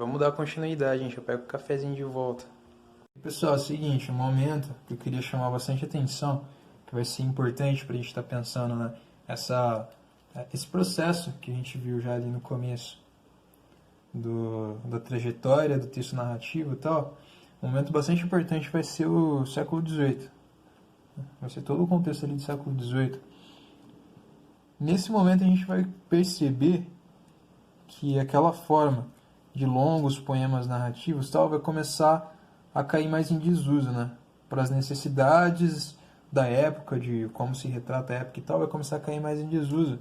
vamos dar continuidade, gente. Eu pego o cafezinho de volta. Pessoal, é o seguinte, um momento que eu queria chamar bastante atenção, que vai ser importante para a gente estar pensando, né? Esse processo que a gente viu já ali no começo da trajetória, do texto narrativo e tal. Um momento bastante importante vai ser o século XVIII. Vai ser todo o contexto ali do século XVIII. Nesse momento a gente vai perceber que aquela forma de longos poemas narrativos tal vai começar a cair mais em desuso, né? Para as necessidades da época, de como se retrata a época e tal, vai começar a cair mais em desuso.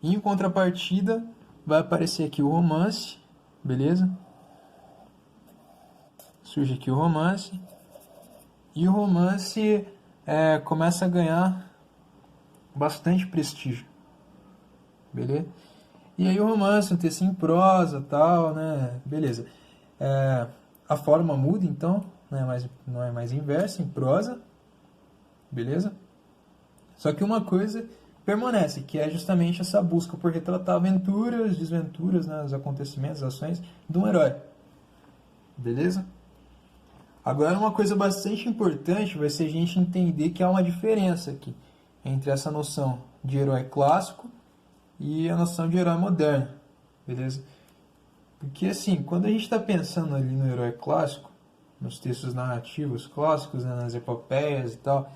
E em contrapartida, vai aparecer aqui o romance, beleza? Surge aqui o romance. E o romance começa a ganhar bastante prestígio, beleza? E aí o romance, um texto em prosa, tal, né? Beleza. A forma muda, então, não é mais inversa, em prosa, beleza? Só que uma coisa permanece, que é justamente essa busca por retratar aventuras, desventuras, né, os acontecimentos, as ações de um herói, beleza? Agora, uma coisa bastante importante vai ser a gente entender que há uma diferença aqui entre essa noção de herói clássico e a noção de herói moderno, beleza? Porque, assim, quando a gente está pensando ali no herói clássico, nos textos narrativos clássicos, né, nas epopeias e tal,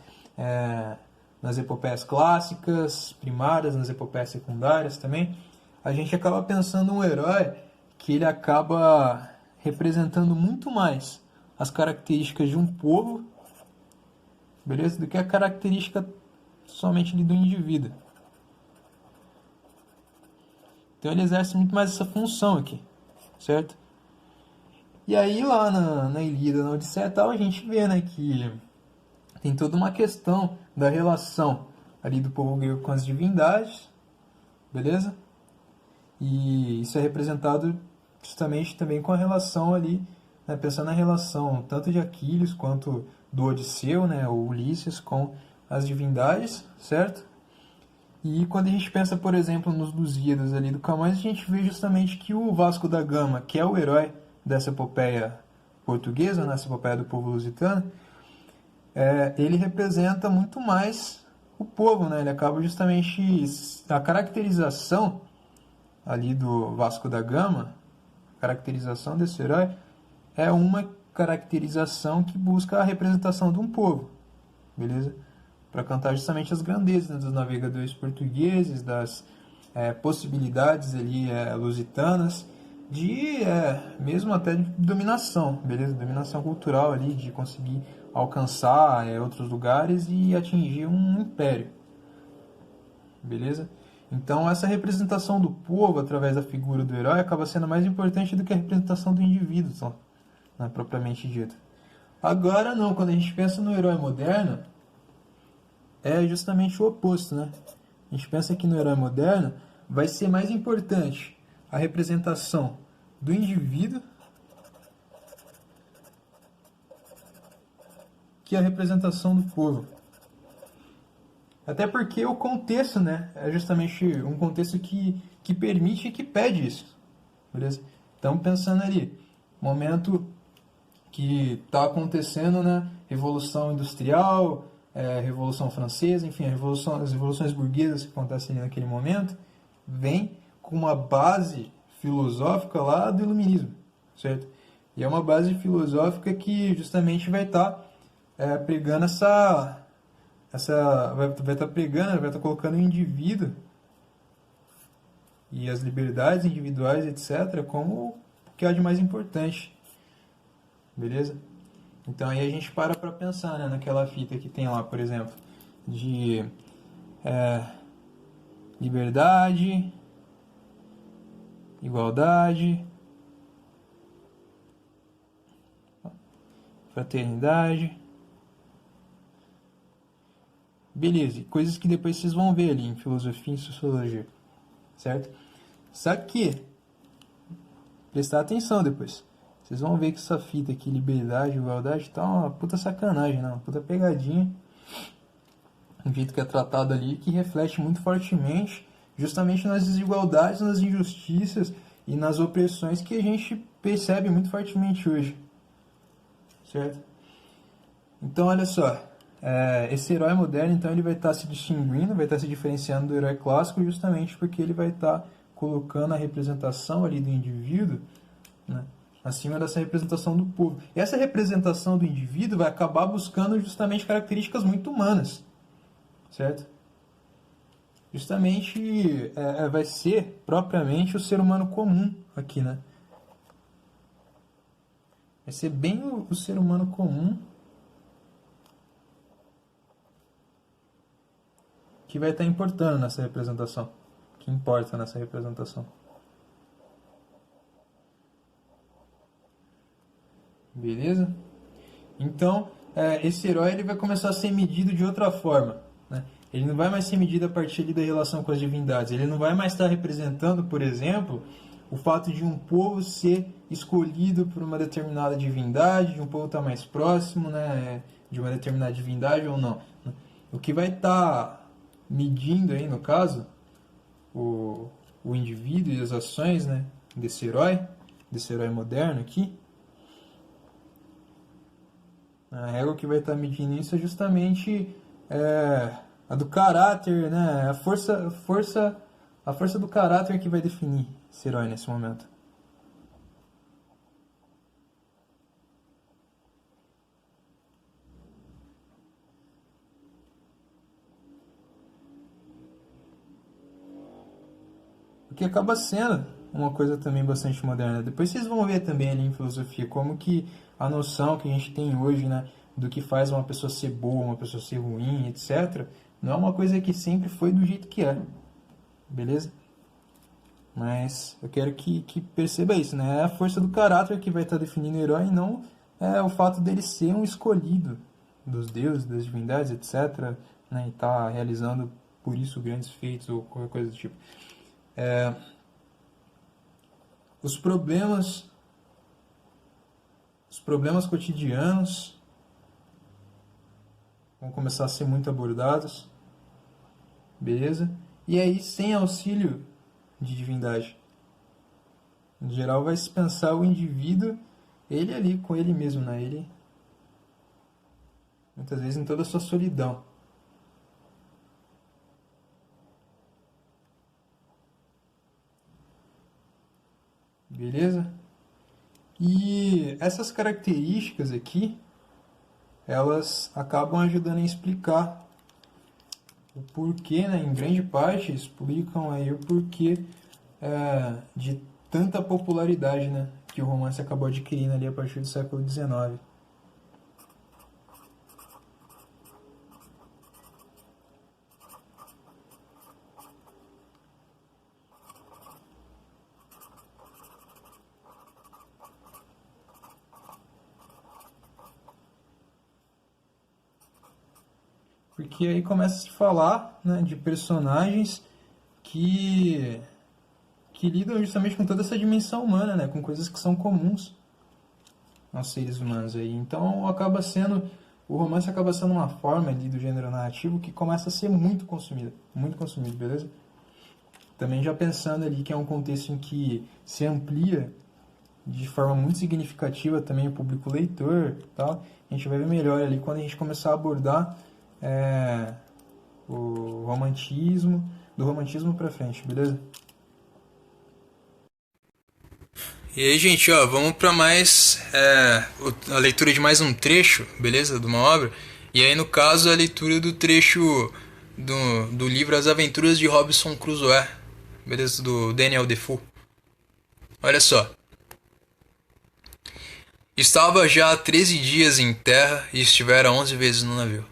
nas epopeias clássicas, primárias, nas epopeias secundárias também, a gente acaba pensando um herói que ele acaba representando muito mais as características de um povo, beleza? Do que a característica somente do indivíduo. Então ele exerce muito mais essa função aqui, certo? E aí lá na Ilíada, na Odisseia e tal, a gente vê, né, que tem toda uma questão da relação ali do povo grego com as divindades, beleza? E isso é representado justamente também com a relação ali, né, pensando na relação tanto de Aquiles quanto do Odisseu, né, o Ulisses, com as divindades, certo? E quando a gente pensa, por exemplo, nos Lusíadas ali do Camões, a gente vê justamente que o Vasco da Gama, que é o herói dessa epopeia portuguesa, nessa epopeia do povo lusitano, ele representa muito mais o povo, né? Ele acaba justamente a caracterização ali do Vasco da Gama, a caracterização desse herói é uma caracterização que busca a representação de um povo, beleza? Para cantar justamente as grandezas, né, dos navegadores portugueses, das possibilidades ali lusitanas, de mesmo até de dominação, beleza? Dominação cultural ali, de conseguir alcançar outros lugares e atingir um império, beleza? Então essa representação do povo através da figura do herói acaba sendo mais importante do que a representação do indivíduo, então, né, propriamente dito. Agora não, quando a gente pensa no herói moderno, é justamente o oposto, né? A gente pensa que no herói moderno vai ser mais importante a representação do indivíduo que a representação do povo. Até porque o contexto, né, é justamente um contexto que permite e que pede isso, beleza? Então, pensando ali, momento que está acontecendo, né, Revolução Industrial, Revolução Francesa, enfim, as revoluções burguesas que acontecem ali naquele momento, vem com uma base filosófica lá do iluminismo, certo? E é uma base filosófica que justamente vai estar pregando vai estar pregando, vai estar colocando o indivíduo e as liberdades individuais, etc., como o que há de mais importante, beleza? Então aí a gente para pensar, né, naquela fita que tem lá, por exemplo, de liberdade, igualdade, fraternidade, beleza, coisas que depois vocês vão ver ali em filosofia e sociologia, certo? Só que, prestar atenção depois, vocês vão ver que essa fita aqui, liberdade, igualdade, tá uma puta sacanagem, né? Uma puta pegadinha, um jeito que é tratado ali, que reflete muito fortemente justamente nas desigualdades, nas injustiças e nas opressões que a gente percebe muito fortemente hoje, certo? Então, olha só, esse herói moderno, então, ele vai estar se distinguindo, vai estar se diferenciando do herói clássico justamente porque ele vai estar colocando a representação ali do indivíduo, né, acima dessa representação do povo. E essa representação do indivíduo vai acabar buscando justamente características muito humanas, certo? Justamente vai ser propriamente o ser humano comum aqui, né? Vai ser bem o ser humano comum que vai estar importando nessa representação, que importa nessa representação. Beleza? Então, esse herói ele vai começar a ser medido de outra forma, né? Ele não vai mais ser medido a partir ali da relação com as divindades. Ele não vai mais estar representando, por exemplo, o fato de um povo ser escolhido por uma determinada divindade, de um povo estar mais próximo, né, de uma determinada divindade ou não. O que vai estar medindo aí, no caso, o indivíduo e as ações, né, desse herói moderno aqui, a régua que vai estar medindo isso é justamente a do caráter, né, a força do caráter que vai definir esse herói nesse momento. O que acaba sendo uma coisa também bastante moderna. Depois vocês vão ver também ali em filosofia como que a noção que a gente tem hoje, né, do que faz uma pessoa ser boa, uma pessoa ser ruim, etc., não é uma coisa que sempre foi do jeito que é. Beleza? Mas eu quero que perceba isso, né? É a força do caráter que vai estar definindo o herói e não o fato dele ser um escolhido dos deuses, das divindades, etc., né, e estar realizando por isso grandes feitos ou qualquer coisa do tipo. Os problemas cotidianos vão começar a ser muito abordados, beleza? E aí, sem auxílio de divindade. Em geral, vai se pensar o indivíduo, ele ali com ele mesmo, né? Ele, muitas vezes, em toda a sua solidão. Beleza? E essas características aqui, elas acabam ajudando a explicar o porquê, né? Em grande parte, explicam aí o porquê de tanta popularidade, né, que o romance acabou adquirindo ali a partir do século XIX. Porque aí começa a se falar, né, de personagens que lidam justamente com toda essa dimensão humana, né, com coisas que são comuns aos seres humanos aí. Então o romance acaba sendo uma forma ali do gênero narrativo que começa a ser muito consumido, beleza? Também já pensando ali que é um contexto em que se amplia de forma muito significativa também o público leitor, tal. A gente vai ver melhor ali quando a gente começar a abordar o romantismo, do romantismo pra frente, beleza? E aí, gente, ó, vamos para mais a leitura de mais um trecho, beleza, de uma obra. E aí, no caso, a leitura do trecho do livro As Aventuras de Robinson Crusoe, beleza, do Daniel Defoe. Olha só. Estava já há 13 dias em terra e estivera 11 vezes no navio.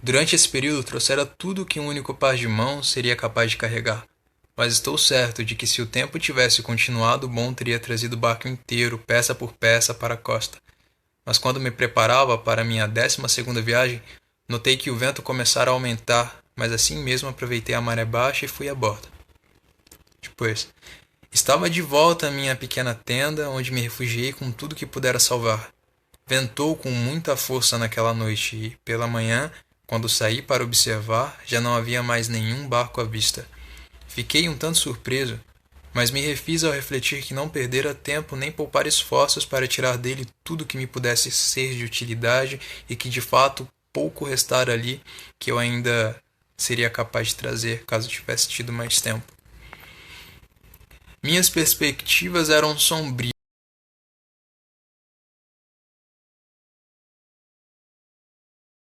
Durante esse período trouxera tudo que um único par de mãos seria capaz de carregar. Mas estou certo de que se o tempo tivesse continuado bom, teria trazido o barco inteiro, peça por peça, para a costa. Mas quando me preparava para minha 12ª viagem, notei que o vento começara a aumentar, mas assim mesmo aproveitei a maré baixa e fui a bordo. Depois, estava de volta à minha pequena tenda, onde me refugiei com tudo que pudera salvar. Ventou com muita força naquela noite e, pela manhã, quando saí para observar, já não havia mais nenhum barco à vista. Fiquei um tanto surpreso, mas me refiz ao refletir que não perdera tempo nem poupar esforços para tirar dele tudo que me pudesse ser de utilidade e que de fato pouco restara ali que eu ainda seria capaz de trazer caso tivesse tido mais tempo. Minhas perspectivas eram sombrias.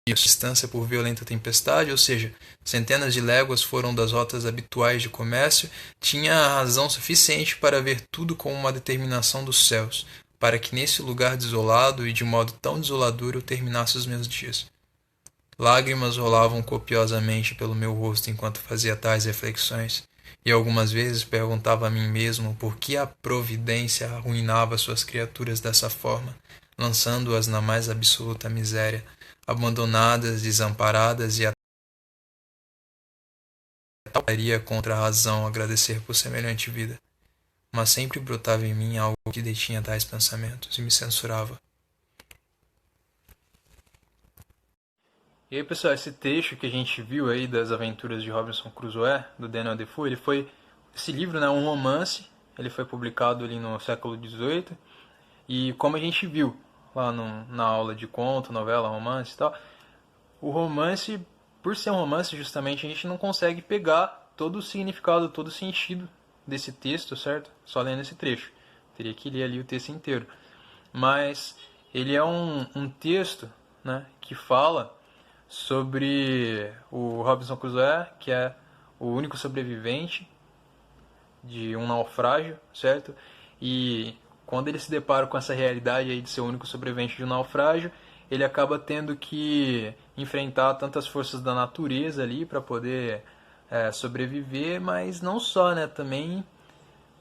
Distância por violenta tempestade, ou seja, centenas de léguas foram das rotas habituais de comércio, tinha razão suficiente para ver tudo com uma determinação dos céus, para que nesse lugar desolado e de modo tão desolador eu terminasse os meus dias. Lágrimas rolavam copiosamente pelo meu rosto enquanto fazia tais reflexões, e algumas vezes perguntava a mim mesmo por que a providência arruinava suas criaturas dessa forma, lançando-as na mais absoluta miséria, abandonadas, desamparadas e até contra a razão agradecer por semelhante vida. Mas sempre brotava em mim algo que detinha tais pensamentos e me censurava. E aí, pessoal, esse trecho que a gente viu aí das aventuras de Robinson Crusoe, do Daniel Defoe, esse livro, né, um romance, ele foi publicado ali no século XVIII, e como a gente viu lá na aula de conto, novela, romance e tal, o romance, por ser um romance, justamente, a gente não consegue pegar todo o significado, todo o sentido desse texto, certo? Só lendo esse trecho. Teria que ler ali o texto inteiro. Mas ele é um texto, né, que fala sobre o Robinson Crusoe, que é o único sobrevivente de um naufrágio, certo? E quando ele se depara com essa realidade aí de ser o único sobrevivente de um naufrágio, ele acaba tendo que enfrentar tantas forças da natureza ali para poder sobreviver, mas não só, né? Também,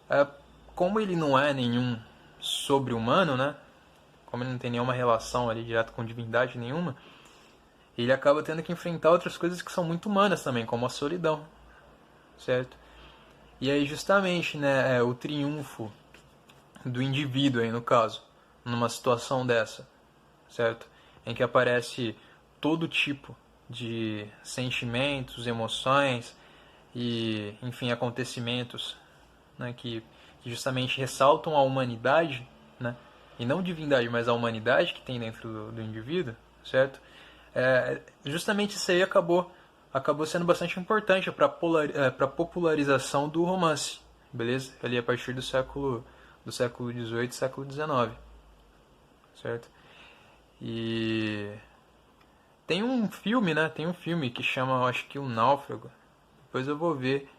é, como ele não é nenhum sobre-humano, né? Como ele não tem nenhuma relação ali direto com divindade nenhuma, ele acaba tendo que enfrentar outras coisas que são muito humanas também, como a solidão, certo? E aí justamente, né, o triunfo do indivíduo aí no caso, numa situação dessa, certo? Em que aparece todo tipo de sentimentos, emoções e, enfim, acontecimentos, né, que justamente ressaltam a humanidade, né, e não divindade, mas a humanidade que tem dentro do indivíduo, certo? Justamente isso aí acabou sendo bastante importante para a popularização do romance, beleza? Ali a partir do século XVIII, século XIX, certo? E tem um filme, né? Tem um filme que chama, acho que O Náufrago. Depois eu vou ver,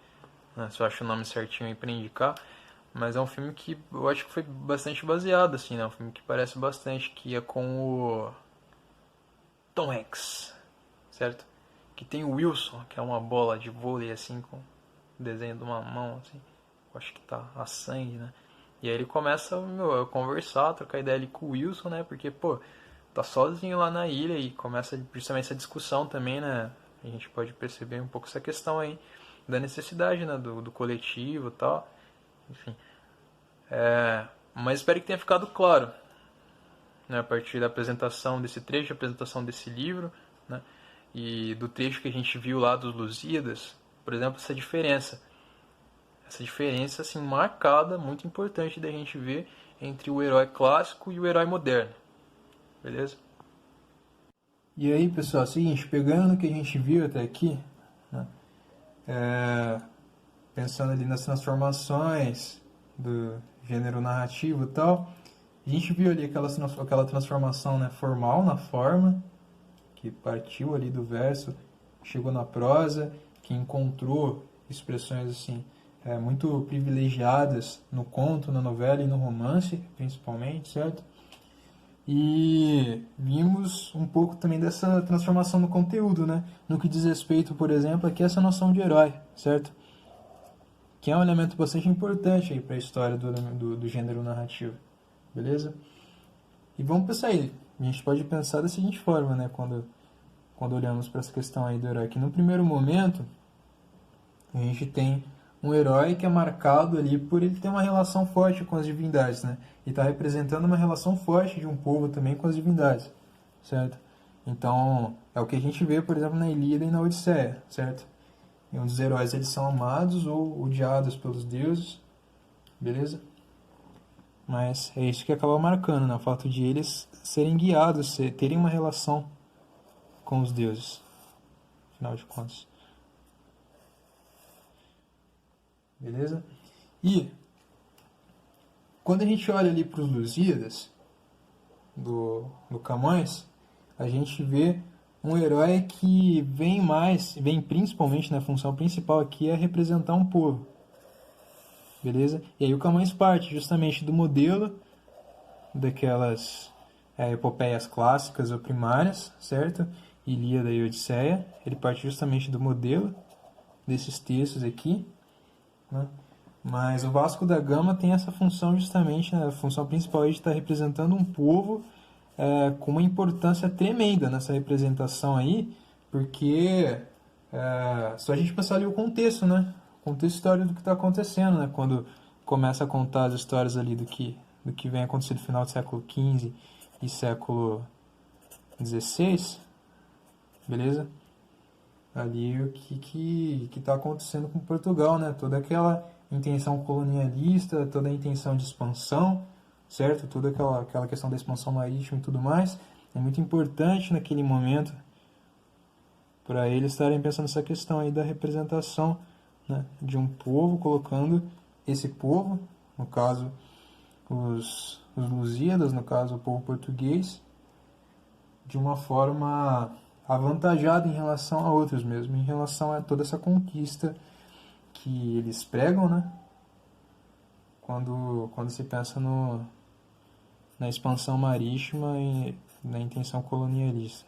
né, se eu acho o nome certinho aí pra indicar. Mas é um filme que eu acho que foi bastante baseado, assim, né? Um filme que parece bastante, que é com o Tom Hanks, certo? Que tem o Wilson, que é uma bola de vôlei, assim, com o desenho de uma mão, assim. Eu acho que tá a sangue, né? E aí ele começa, meu, a conversar, a trocar ideia ali com o Wilson, né? Porque, pô, tá sozinho lá na ilha e começa justamente essa discussão também, né? A gente pode perceber um pouco essa questão aí da necessidade, né? Do coletivo e tal. Enfim. Mas espero que tenha ficado claro, né? A partir da apresentação desse trecho, a apresentação desse livro, né? E do trecho que a gente viu lá dos Lusíadas, por exemplo, essa diferença. Essa diferença, assim, marcada, muito importante da gente ver entre o herói clássico e o herói moderno. Beleza? E aí, pessoal, é o seguinte, pegando no que a gente viu até aqui, né, pensando ali nas transformações do gênero narrativo e tal, a gente viu ali aquela transformação, né, formal na forma, que partiu ali do verso, chegou na prosa, que encontrou expressões assim muito privilegiadas no conto, na novela e no romance, principalmente, certo? E vimos um pouco também dessa transformação no conteúdo, né? No que diz respeito, por exemplo, aqui a essa noção de herói, certo? Que é um elemento bastante importante aí para a história do gênero narrativo, beleza? E vamos pensar aí, a gente pode pensar da seguinte forma, né? Quando olhamos para essa questão aí do herói, que no primeiro momento a gente tem um herói que é marcado ali por ele ter uma relação forte com as divindades, né? E está representando uma relação forte de um povo também com as divindades, certo? Então, é o que a gente vê, por exemplo, na Ilíada e na Odisseia, certo? E onde os heróis eles são amados ou odiados pelos deuses, beleza? Mas é isso que acaba marcando, né? O fato de eles serem guiados, terem uma relação com os deuses, afinal de contas. Beleza? E quando a gente olha ali para os Lusíadas, do Camões, a gente vê um herói que vem principalmente na função principal aqui é representar um povo. Beleza? E aí o Camões parte justamente do modelo daquelas epopeias clássicas ou primárias, certo? Ilíada e Odisseia. Ele parte justamente do modelo desses textos aqui, né? Mas o Vasco da Gama tem essa função justamente, né? A função principal é de estar representando um povo com uma importância tremenda nessa representação aí, porque só a gente pensar ali o contexto, né? O contexto histórico do que está acontecendo, né? Quando começa a contar as histórias ali do que vem acontecendo no final do século XV e século XVI, beleza? Ali o que está acontecendo com Portugal, né? Toda aquela intenção colonialista, toda a intenção de expansão, certo? Toda aquela questão da expansão marítima e tudo mais, é muito importante naquele momento para eles estarem pensando nessa questão aí da representação, né, de um povo, colocando esse povo, no caso os Lusíadas, no caso o povo português, de uma forma avantajada em relação a outros mesmo, em relação a toda essa conquista que eles pregam, né? Quando se pensa na expansão marítima e na intenção colonialista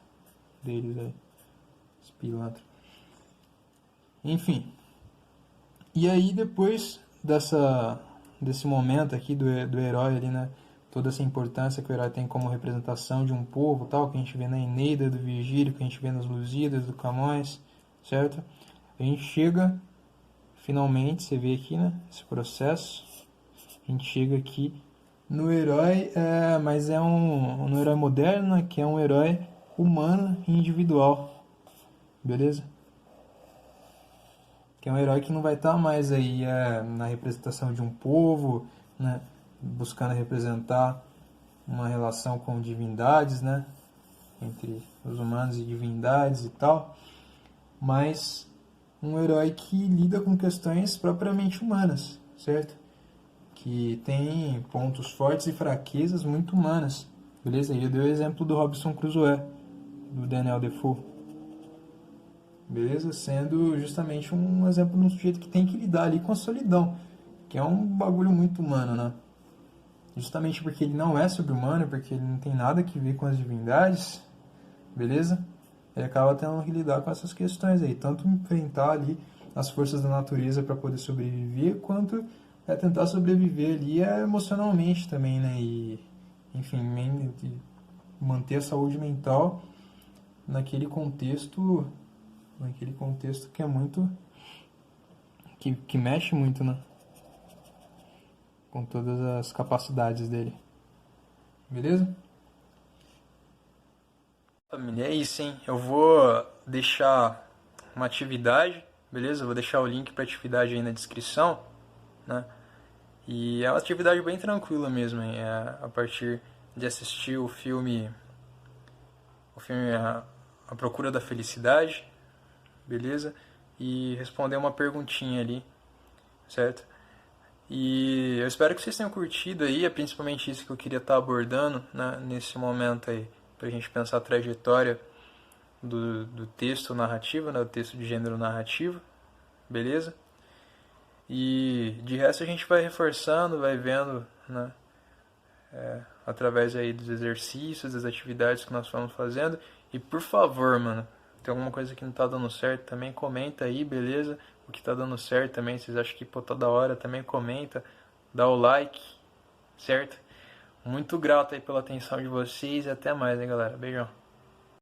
deles aí, os pilantras. Enfim, e aí depois desse momento aqui do herói ali, né? Toda essa importância que o herói tem como representação de um povo, tal, que a gente vê na Eneida do Virgílio, que a gente vê nas Lusíadas do Camões, certo? A gente chega, finalmente, você vê aqui, né? Esse processo. A gente chega aqui no herói, mas no herói moderno, né, que é um herói humano e individual, beleza? Que é um herói que não vai estar mais aí na representação de um povo, né, buscando representar uma relação com divindades, né, entre os humanos e divindades e tal, mas um herói que lida com questões propriamente humanas, certo? Que tem pontos fortes e fraquezas muito humanas, beleza? E eu dei o exemplo do Robinson Crusoe, do Daniel Defoe, beleza? Sendo justamente um exemplo de um sujeito que tem que lidar ali com a solidão, que é um bagulho muito humano, né? Justamente porque ele não é sobre-humano, porque ele não tem nada que ver com as divindades, beleza? Ele acaba tendo que lidar com essas questões aí, tanto enfrentar ali as forças da natureza para poder sobreviver, quanto tentar sobreviver ali emocionalmente também, né? E, enfim, manter a saúde mental naquele contexto que é muito, que mexe muito, né? Com todas as capacidades dele. Beleza? Família, é isso, hein? Eu vou deixar uma atividade, beleza? Eu vou deixar o link para atividade aí na descrição, né? E é uma atividade bem tranquila mesmo, hein? A partir de assistir o filme A Procura da Felicidade, beleza? E responder uma perguntinha ali, certo? E eu espero que vocês tenham curtido aí, é principalmente isso que eu queria estar abordando, né, nesse momento aí, pra gente pensar a trajetória do texto narrativo, né, do texto de gênero narrativo, beleza? E de resto a gente vai reforçando, vai vendo, né, através aí dos exercícios, das atividades que nós vamos fazendo. E por favor, mano, tem alguma coisa que não tá dando certo também, comenta aí, beleza? O que tá dando certo também, vocês acham que pô, tá da hora, também comenta, dá o like, certo? Muito grato aí pela atenção de vocês e até mais, hein, galera? Beijão.